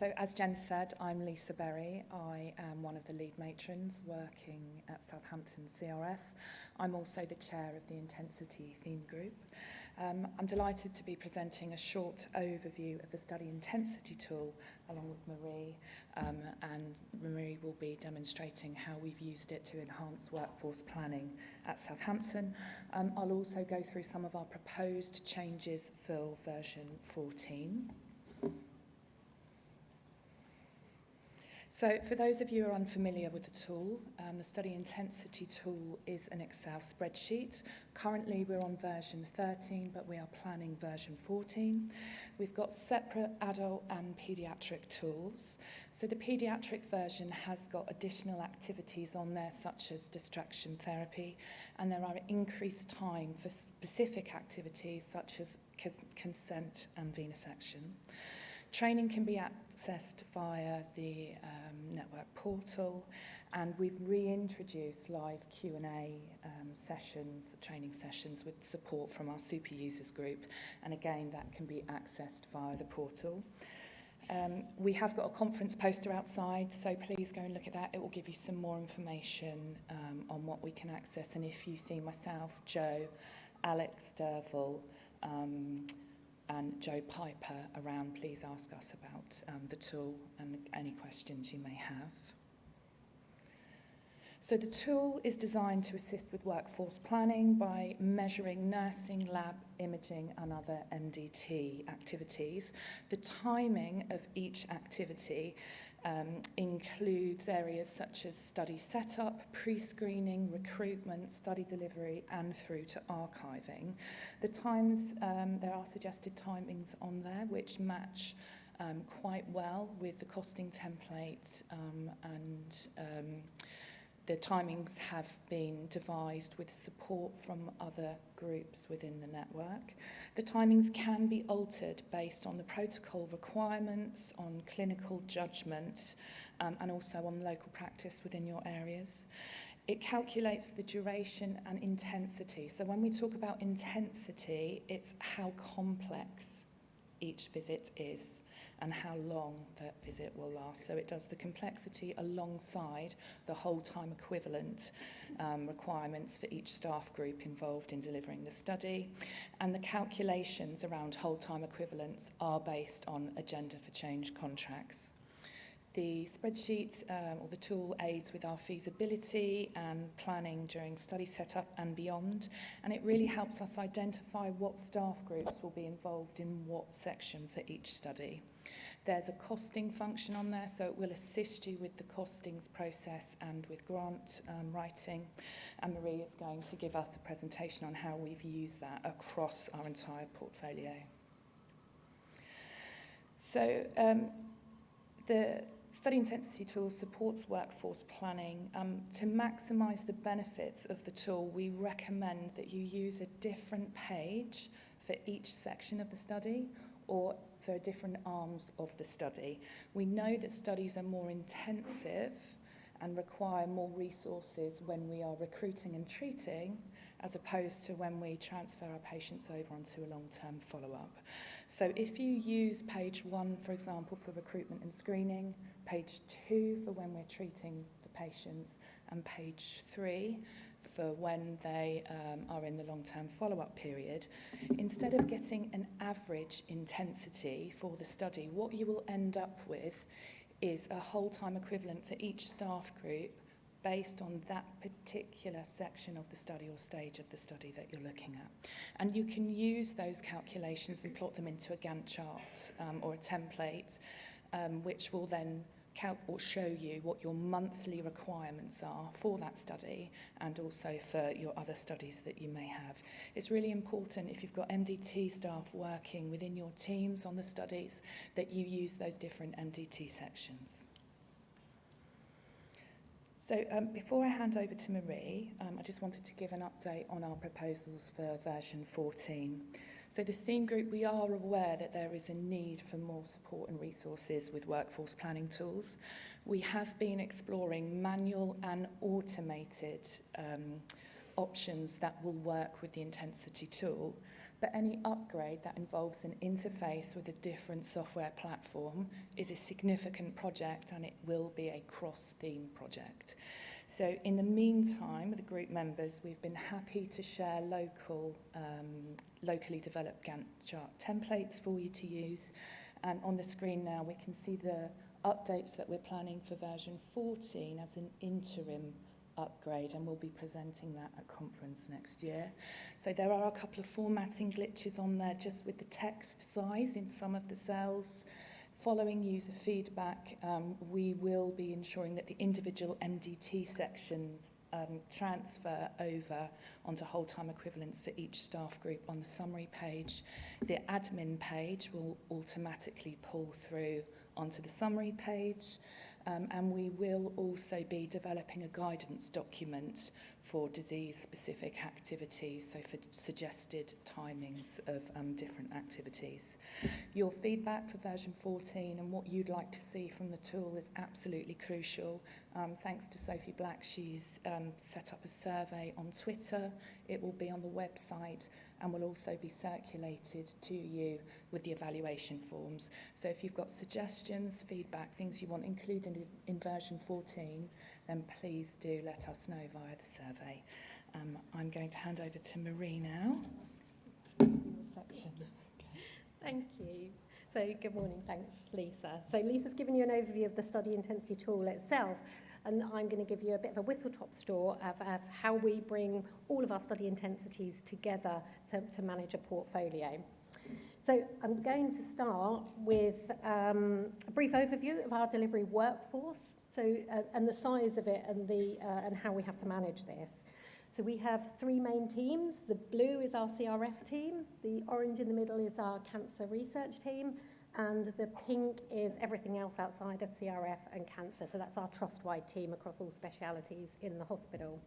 So as Jen said, I'm Lisa Berry. I am one of the lead matrons working at Southampton CRF. I'm also the chair of the Intensity Theme Group. I'm delighted to be presenting a short overview of the study intensity tool along with Marie, and Marie will be demonstrating how we've used it to enhance workforce planning at Southampton. I'll also go through some of our proposed changes for version 14. So for those of you who are unfamiliar with the tool, the study intensity tool is an Excel spreadsheet. Currently we're on version 13, but we are planning version 14. We've got separate adult and paediatric tools. So the paediatric version has got additional activities on there, such as distraction therapy, and there are increased time for specific activities such as consent and venesection. Training can be accessed via the network portal, and we've reintroduced live Q&A sessions, training sessions with support from our super users group, and again that can be accessed via the portal. We have got a conference poster outside, so please go and look at that. It will give you some more information on what we can access, and if you see myself, Joe, Alex Derville, and Joe Piper around, please ask us about the tool and any questions you may have. So the tool is designed to assist with workforce planning by measuring nursing, lab, imaging and other MDT activities. The timing of each activity includes areas such as study setup, pre-screening, recruitment, study delivery, and through to archiving. The times, there are suggested timings on there which match quite well with the costing template, and the timings have been devised with support from other groups within the network. The timings can be altered based on the protocol requirements, on clinical judgment, and also on local practice within your areas. It calculates the duration and intensity. So when we talk about intensity, it's how complex each visit is and how long that visit will last. So it does the complexity alongside the whole time equivalent requirements for each staff group involved in delivering the study. And the calculations around whole time equivalents are based on agenda for change contracts. The spreadsheet or the tool aids with our feasibility and planning during study setup and beyond, and it really helps us identify what staff groups will be involved in what section for each study. There's a costing function on there, so it will assist you with the costings process and with grant writing, and Marie is going to give us a presentation on how we've used that across our entire portfolio. So the study intensity tool supports workforce planning. To maximise the benefits of the tool, we recommend that you use a different page for each section of the study or for different arms of the study. We know that studies are more intensive and require more resources when we are recruiting and treating, as opposed to when we transfer our patients over onto a long-term follow-up. So if you use page 1, for example, for recruitment and screening, page 2 for when we're treating the patients, and page 3 for when they are in the long-term follow-up period, instead of getting an average intensity for the study, what you will end up with is a whole time equivalent for each staff group based on that particular section of the study or stage of the study that you're looking at. And you can use those calculations and plot them into a Gantt chart or a template, which will then show you what your monthly requirements are for that study and also for your other studies that you may have. It's really important if you've got MDT staff working within your teams on the studies that you use those different MDT sections. So before I hand over to Marie, I just wanted to give an update on our proposals for version 14. So the theme group, we are aware that there is a need for more support and resources with workforce planning tools. We have been exploring manual and automated options that will work with the intensity tool, but any upgrade that involves an interface with a different software platform is a significant project, and it will be a cross-theme project. So in the meantime, with the group members, we've been happy to share locally developed Gantt chart templates for you to use. And on the screen now, we can see the updates that we're planning for version 14 as an interim upgrade, and we'll be presenting that at conference next year. So there are a couple of formatting glitches on there just with the text size in some of the cells. Following user feedback, we will be ensuring that the individual MDT sections transfer over onto whole-time equivalents for each staff group on the summary page. The admin page will automatically pull through onto the summary page, and we will also be developing a guidance document for disease-specific activities, so for suggested timings of different activities. Your feedback for version 14 and what you'd like to see from the tool is absolutely crucial. Thanks to Sophie Black, she's set up a survey on Twitter. It will be on the website and will also be circulated to you with the evaluation forms. So if you've got suggestions, feedback, things you want included in version 14, then please do let us know via the survey. I'm going to hand over to Marie now. Section. Thank you. So good morning, thanks Lisa. So Lisa's given you an overview of the study intensity tool itself, and I'm going to give you a bit of a whistle-top tour of how we bring all of our study intensities together to manage a portfolio. So I'm going to start with a brief overview of our delivery workforce, and the size of it and how we have to manage this. So we have three main teams. The blue is our CRF team, the orange in the middle is our cancer research team, and the pink is everything else outside of CRF and cancer. So that's our trust-wide team across all specialities in the hospital.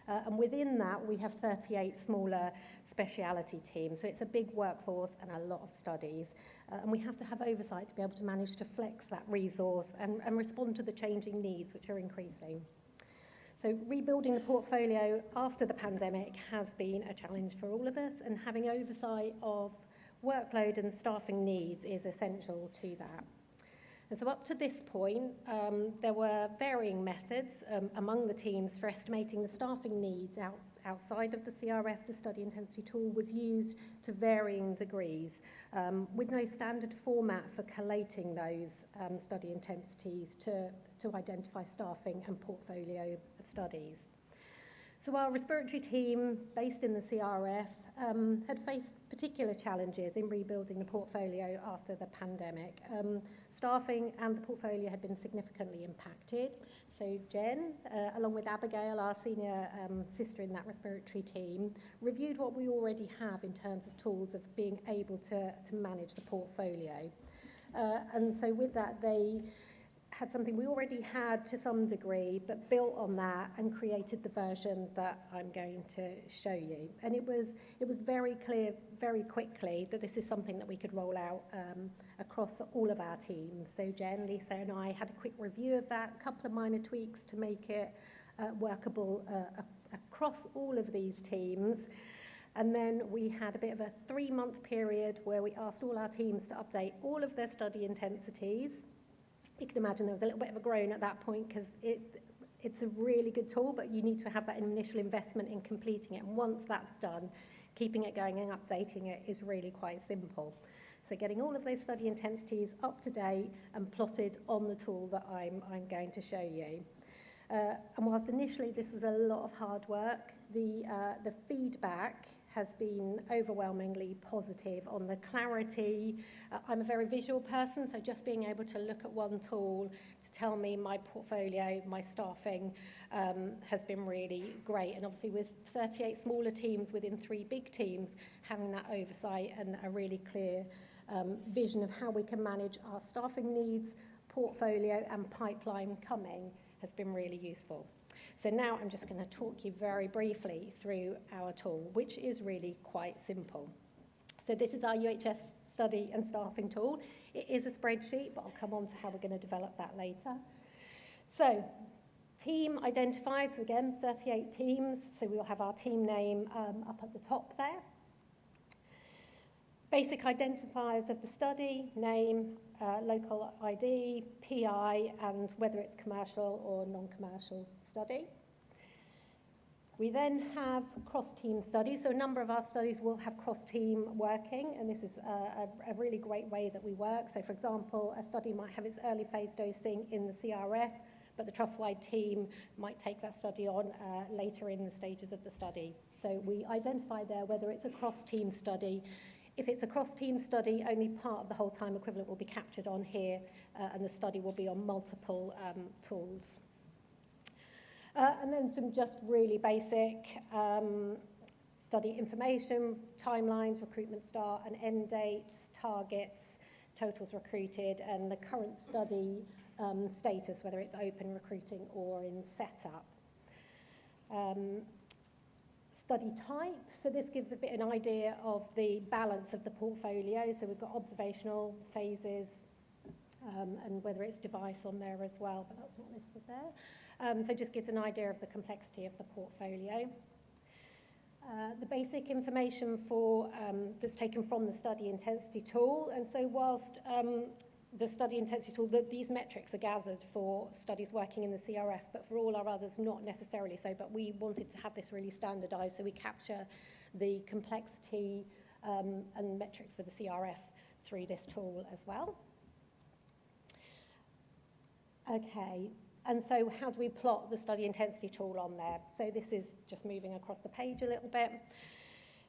And within that, we have 38 smaller speciality teams. So it's a big workforce and a lot of studies. And we have to have oversight to be able to manage to flex that resource and respond to the changing needs, which are increasing. So rebuilding the portfolio after the pandemic has been a challenge for all of us, and having oversight of workload and staffing needs is essential to that. And so up to this point, there were varying methods among the teams for estimating the staffing needs outside of the CRF. The study intensity tool was used to varying degrees, with no standard format for collating those study intensities to identify staffing and portfolio of studies. So our respiratory team, based in the CRF, had faced particular challenges in rebuilding the portfolio after the pandemic. Staffing and the portfolio had been significantly impacted. So Jen, along with Abigail, our senior sister in that respiratory team, reviewed what we already have in terms of tools of being able to manage the portfolio. And so with that, they had something we already had to some degree, but built on that and created the version that I'm going to show you. And it was very clear very quickly that this is something that we could roll out across all of our teams. So Jen, Lisa and I had a quick review of that, a couple of minor tweaks to make it workable across all of these teams. And then we had a bit of a 3-month period where we asked all our teams to update all of their study intensities. You can imagine there was a little bit of a groan at that point because it's a really good tool, but you need to have that initial investment in completing it. And once that's done, keeping it going and updating it is really quite simple. So getting all of those study intensities up to date and plotted on the tool that I'm going to show you. And whilst initially this was a lot of hard work, the feedback has been overwhelmingly positive on the clarity. I'm a very visual person, so just being able to look at one tool to tell me my portfolio, my staffing, has been really great. And obviously with 38 smaller teams within 3 big teams, having that oversight and a really clear vision of how we can manage our staffing needs, portfolio and pipeline coming has been really useful. So now I'm just going to talk you very briefly through our tool, which is really quite simple. So this is our UHS study and staffing tool. It is a spreadsheet, but I'll come on to how we're going to develop that later. So team identified, so again, 38 teams. So we'll have our team name up at the top there. Basic identifiers of the study, name, local ID, PI, and whether it's commercial or non-commercial study. We then have cross-team studies. So a number of our studies will have cross-team working, and this is a really great way that we work. So, for example, a study might have its early phase dosing in the CRF, but the trust-wide team might take that study on later in the stages of the study. So we identify there whether it's a cross-team study. If it's a cross-team study, only part of the whole time equivalent will be captured on here, and the study will be on multiple tools. And then some just really basic study information, timelines, recruitment start and end dates, targets, totals recruited, and the current study status, whether it's open recruiting or in setup. Study type, so this gives a bit an idea of the balance of the portfolio. So we've got observational phases and whether it's device on there as well, but that's not listed there. So just gives an idea of the complexity of the portfolio. The basic information for that's taken from the study intensity tool, and so whilst the study intensity tool, these metrics are gathered for studies working in the CRF, but for all our others, not necessarily so, but we wanted to have this really standardised, so we capture the complexity and metrics for the CRF through this tool as well. Okay, and so how do we plot the study intensity tool on there? So this is just moving across the page a little bit.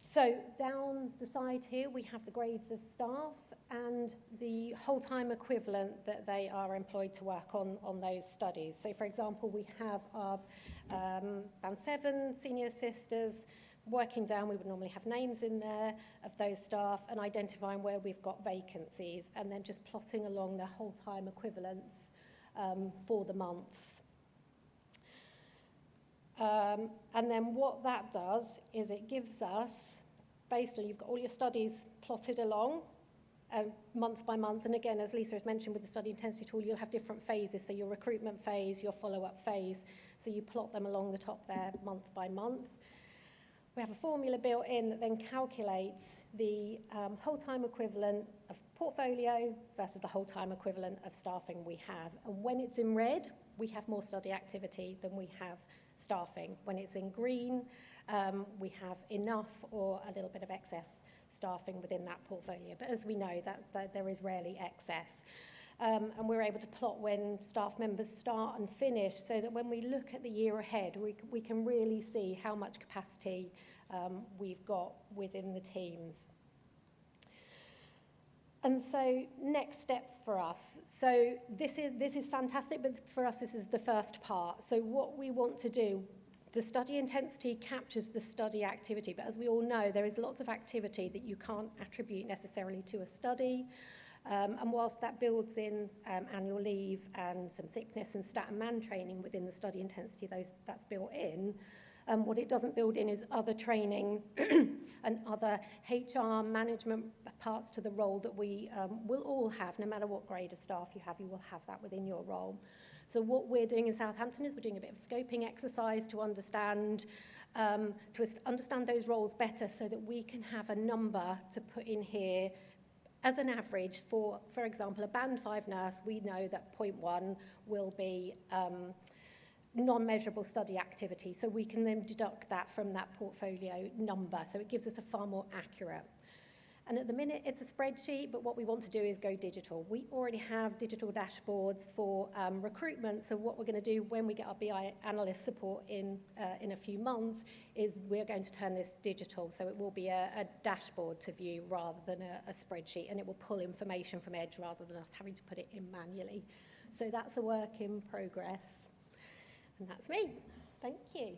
So down the side here, we have the grades of staff and the whole time equivalent that they are employed to work on those studies. So for example, we have our Band 7 senior assisters. Working down, we would normally have names in there of those staff and identifying where we've got vacancies, and then just plotting along the whole time equivalents for the months. And then what that does is it gives us, based on, you've got all your studies plotted along, month by month, and again, as Lisa has mentioned with the study intensity tool, you'll have different phases, so your recruitment phase, your follow-up phase, so you plot them along the top there, month by month. We have a formula built in that then calculates the whole time equivalent of portfolio versus the whole time equivalent of staffing we have. And when it's in red, we have more study activity than we have staffing. When it's in green, we have enough or a little bit of excess staffing within that portfolio. But as we know, that there is rarely excess. And we're able to plot when staff members start and finish so that when we look at the year ahead, we can really see how much capacity we've got within the teams. And so next steps for us. So this is fantastic, but for us this is the first part. So what we want to do, the study intensity captures the study activity, but as we all know, there is lots of activity that you can't attribute necessarily to a study. And whilst that builds in annual leave and some sickness and stat and man training within the study intensity, that's built in, what it doesn't build in is other training and other HR management parts to the role that we will all have, no matter what grade of staff you will have that within your role. So what we're doing in Southampton is we're doing a bit of scoping exercise to understand those roles better so that we can have a number to put in here as an average for example, a Band 5 nurse, we know that 0.1 will be non-measurable study activity, so we can then deduct that from that portfolio number, so it gives us a far more accurate. And at the minute, it's a spreadsheet, but what we want to do is go digital. We already have digital dashboards for recruitment, so what we're going to do when we get our BI analyst support in a few months is we're going to turn this digital, so it will be a dashboard to view rather than a spreadsheet, and it will pull information from Edge rather than us having to put it in manually. So that's a work in progress. And that's me. Thank you.